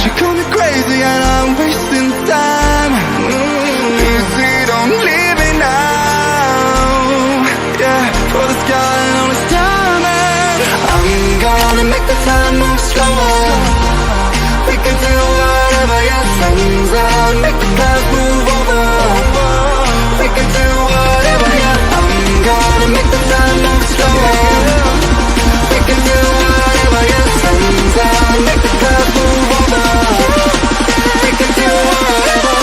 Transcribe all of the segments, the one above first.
She called me crazy and I'm wasting time. Easy, don't leave me now. Yeah, for the sky and all this time, and I'm gonna make the time move slower. We can do whatever, yeah, sun's out, make the clouds move over. We can do whatever, yeah, I'm gonna make the time move slower. We can do whatever, yeah, sun's out, make the clouds move over. We can do whatever.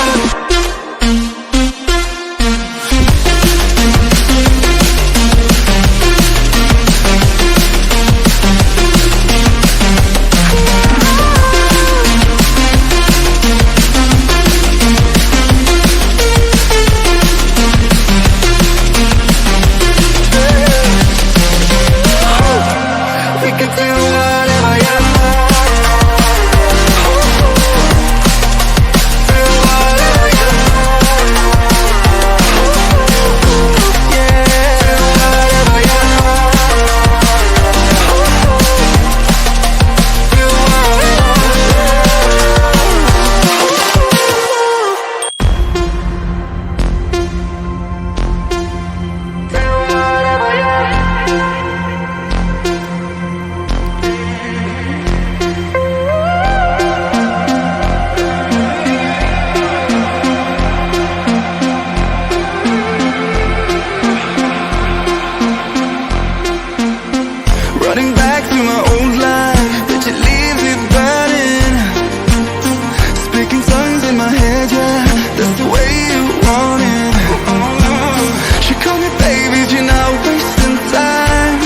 We can do whatever, yeah. Do whatever, yeah. Yeah, do whatever, yeah. Do whatever, yeah. Running back to my old life, but you leave it burning. Speaking tongues in my head, yeah, that's the way you want it. She called me baby, you're not wasting time.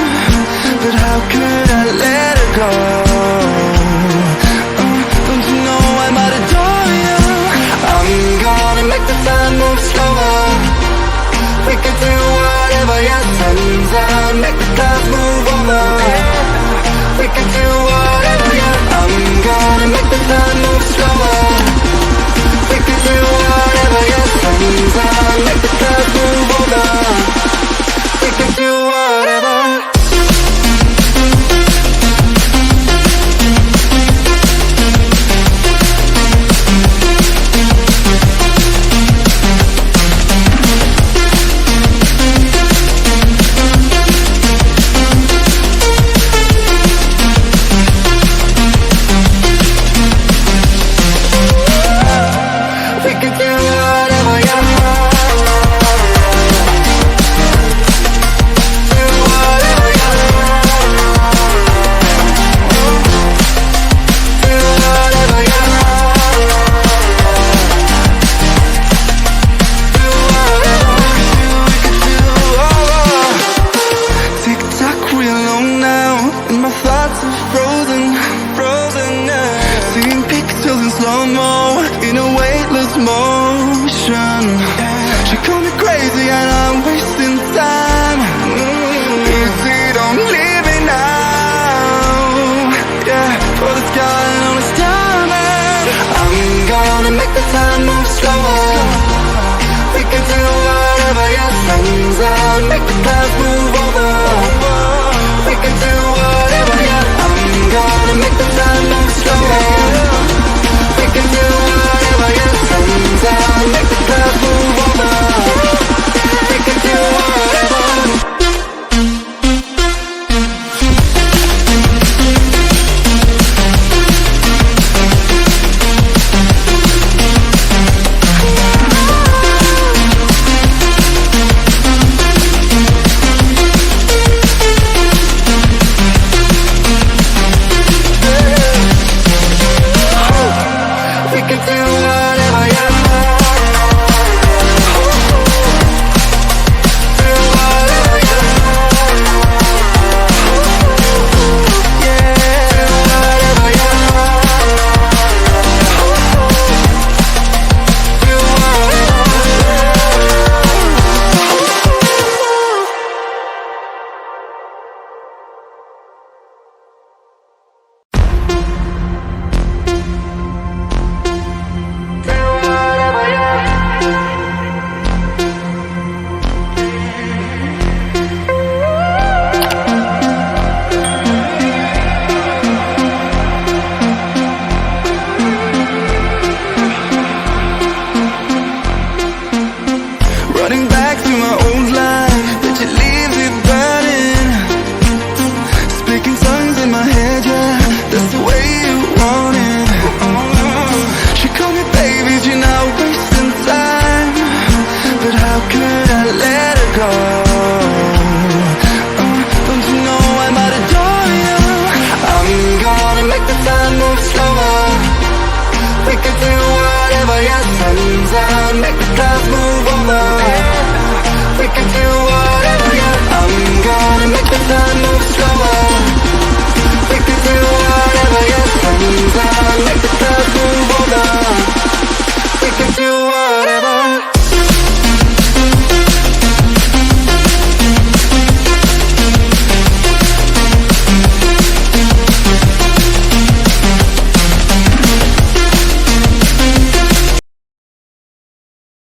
But how could I let her go? Don't you know I might adore you? I'm gonna make the time move slower. We can do whatever, yeah, sun's out, make the clouds move over. We can do whatever, yeah, I'm gonna make the time move slower. We can do whatever, yeah, sun's out, make the clouds move over. We can do whatever. We can do whatever, yeah. Do whatever, yeah. Do whatever, yeah. Do whatever, we can do whatever. Tick-tock, we're alone now, and my thoughts are frozen, yeah. Seeing pixels in slow-mo, in a weightless motion. She called me crazy and I'm wasting time. Easy, don't leave me now. Yeah, for the sky and all this time, and I'm gonna make the time move slower. We can do whatever, yeah, sun's out, make the clouds move over. We can do whatever, yeah, I'm gonna make the time move slower. We can do whatever, yeah, sun's out, make the clouds move over. We can do whatever. slower. We could do whatever, yeah, sun's out, make the clouds move over. We could do whatever, yeah, I'm gonna make the time move slower.